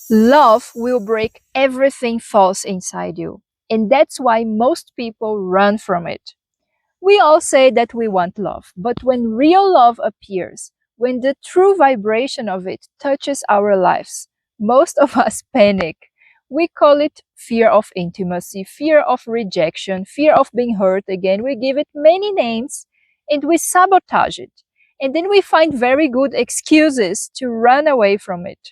Love will break everything false inside you, and that's why most people run from it. We all say that we want love, but when real love appears, when the true vibration of it touches our lives, most of us panic. We call it fear of intimacy, fear of rejection, fear of being hurt again. We give it many names and we sabotage it. And then we find very good excuses to run away from it.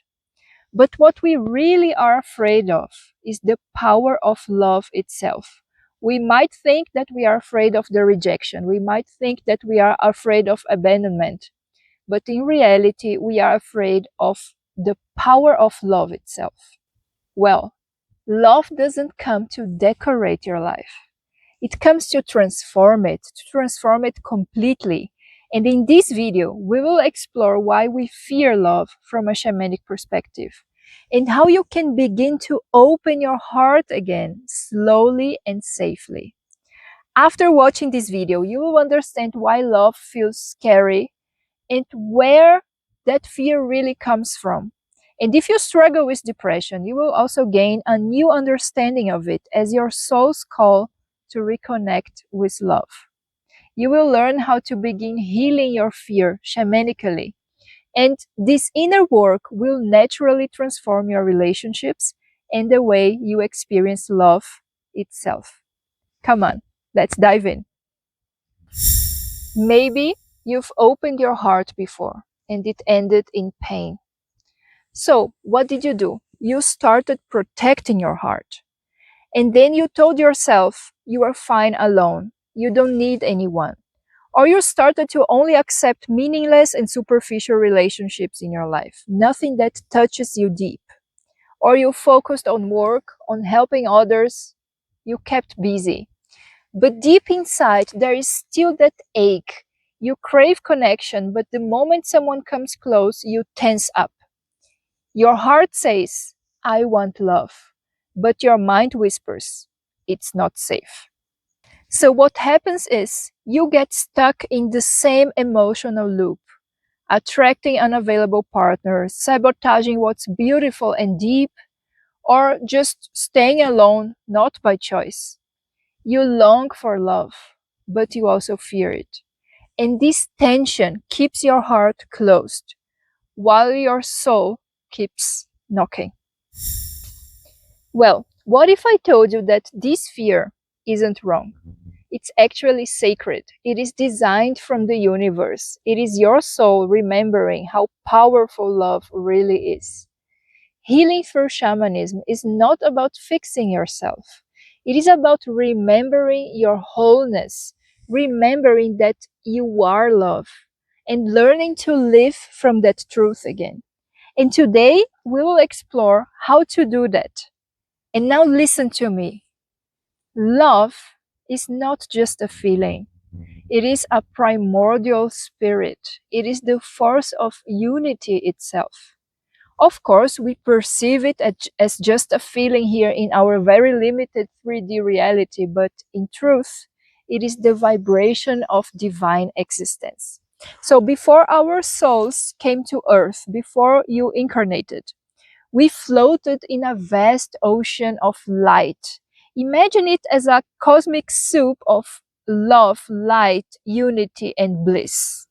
But what we really are afraid of is the power of love itself. We might think that we are afraid of the rejection. We might think that we are afraid of abandonment. But in reality, we are afraid of the power of love itself. Well, love doesn't come to decorate your life. It comes to transform it completely. And in this video, we will explore why we fear love from a shamanic perspective and how you can begin to open your heart again slowly and safely. After watching this video, you will understand why love feels scary and where that fear really comes from. And if you struggle with depression, you will also gain a new understanding of it as your soul's call to reconnect with love. You will learn how to begin healing your fear shamanically. And this inner work will naturally transform your relationships and the way you experience love itself. Come on, let's dive in. Maybe you've opened your heart before and it ended in pain. So, what did you do? You started protecting your heart. And then you told yourself you are fine alone. You don't need anyone. Or you started to only accept meaningless and superficial relationships in your life, nothing that touches you deep. Or you focused on work, on helping others. You kept busy. But deep inside, there is still that ache. You crave connection, but the moment someone comes close, you tense up. Your heart says, I want love. But your mind whispers, it's not safe. So what happens is you get stuck in the same emotional loop, attracting unavailable partners, sabotaging what's beautiful and deep, or just staying alone, not by choice. You long for love, but you also fear it. And this tension keeps your heart closed, while your soul keeps knocking. Well, what if I told you that this fear isn't wrong? It's actually sacred. It is designed from the universe. It is your soul remembering how powerful love really is. Healing through shamanism is not about fixing yourself. It is about remembering your wholeness, remembering that you are love, and learning to live from that truth again. And today we will explore how to do that. And now listen to me. Love is not just a feeling. It is a primordial spirit. It is the force of unity itself. Of course, we perceive it as just a feeling here in our very limited 3D reality, but in truth, it is the vibration of divine existence. So before our souls came to earth, before you incarnated, we floated in a vast ocean of light. Imagine it as a cosmic soup of love, light, unity, and bliss.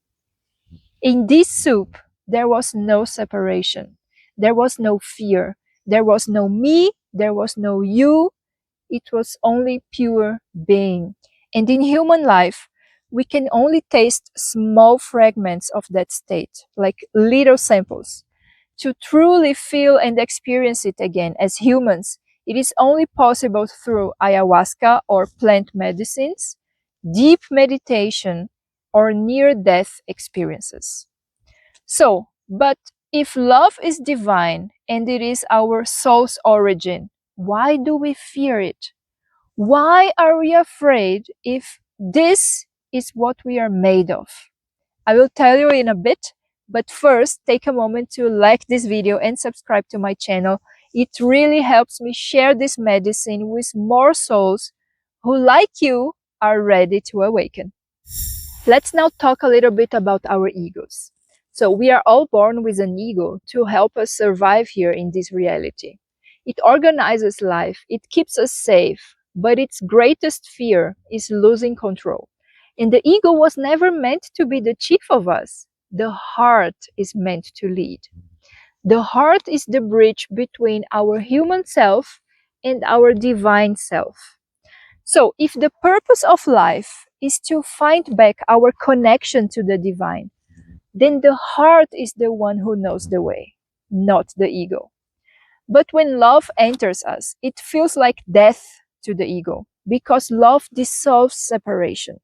In this soup, there was no separation. There was no fear. There was no me. There was no you. It was only pure being. And in human life, we can only taste small fragments of that state, like little samples. To truly feel and experience it again as humans, it is only possible through ayahuasca or plant medicines, deep meditation, or near-death experiences. So, but if love is divine and it is our soul's origin, why do we fear it? Why are we afraid if this is what we are made of? I will tell you in a bit, but first take a moment to like this video and subscribe to my channel. It really helps me share this medicine with more souls who, like you, are ready to awaken. Let's now talk a little bit about our egos. So we are all born with an ego to help us survive here in this reality. It organizes life, it keeps us safe, but its greatest fear is losing control. And the ego was never meant to be the chief of us. The heart is meant to lead. The heart is the bridge between our human self and our divine self. So, if the purpose of life is to find back our connection to the divine, then the heart is the one who knows the way, not the ego. But when love enters us, it feels like death to the ego because love dissolves separation.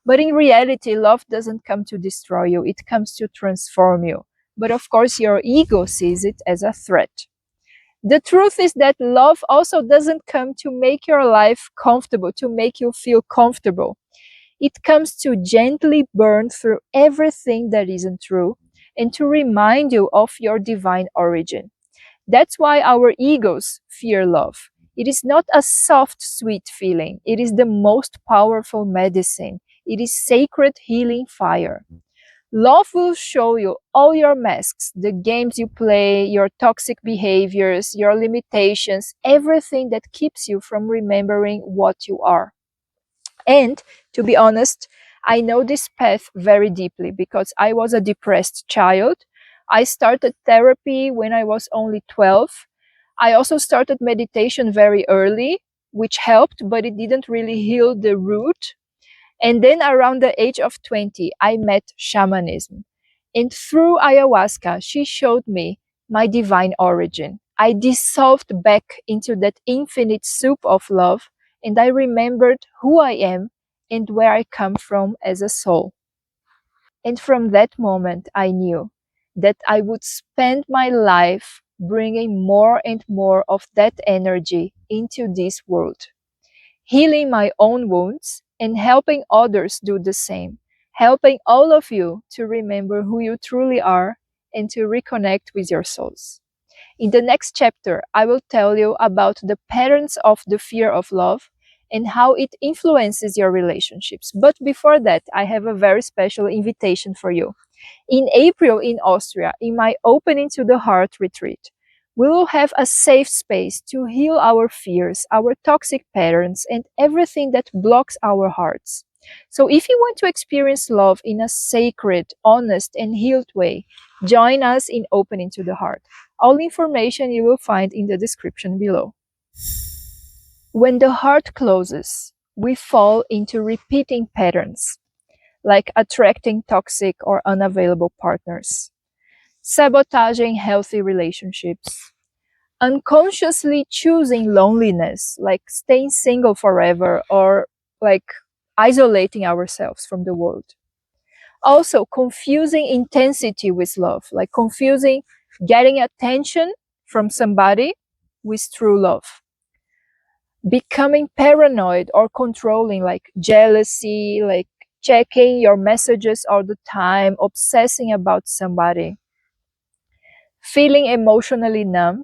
But in reality, love doesn't come to destroy you, it comes to transform you. But of course, your ego sees it as a threat. The truth is that love also doesn't come to make your life comfortable, to make you feel comfortable. It comes to gently burn through everything that isn't true and to remind you of your divine origin. That's why our egos fear love. It is not a soft, sweet feeling. It is the most powerful medicine. It is sacred healing fire. Love will show you all your masks, the games you play, your toxic behaviors, your limitations, everything that keeps you from remembering what you are. And to be honest, I know this path very deeply because I was a depressed child. I started therapy when I was only 12. I also started meditation very early, which helped, but it didn't really heal the root. And then around the age of 20, I met shamanism. And through ayahuasca, she showed me my divine origin. I dissolved back into that infinite soup of love, and I remembered who I am and where I come from as a soul. And from that moment, I knew that I would spend my life bringing more and more of that energy into this world, healing my own wounds and helping others do the same, helping all of you to remember who you truly are and to reconnect with your souls. In the next chapter, I will tell you about the patterns of the fear of love and how it influences your relationships. But before that, I have a very special invitation for you. In April in Austria, in my Opening to the Heart retreat, we will have a safe space to heal our fears, our toxic patterns, and everything that blocks our hearts. So if you want to experience love in a sacred, honest, and healed way, join us in Opening to the Heart. All information you will find in the description below. When the heart closes, we fall into repeating patterns, like attracting toxic or unavailable partners, sabotaging healthy relationships, unconsciously choosing loneliness, like staying single forever or like isolating ourselves from the world. Also, confusing intensity with love, like confusing getting attention from somebody with true love. Becoming paranoid or controlling, like jealousy, like checking your messages all the time, obsessing about somebody. Feeling emotionally numb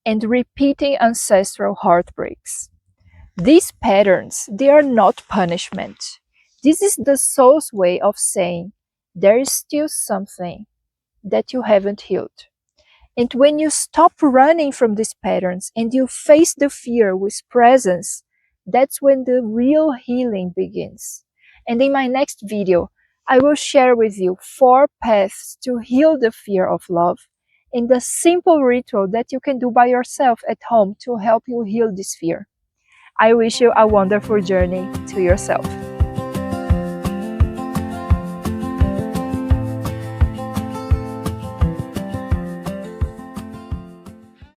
and repeating ancestral heartbreaks. These patterns, they are not punishment. This is the soul's way of saying there is still something that you haven't healed. And when you stop running from these patterns and you face the fear with presence, that's when the real healing begins. And in my next video, I will share with you 4 paths to heal the fear of love and a simple ritual that you can do by yourself at home to help you heal this fear. I wish you a wonderful journey to yourself.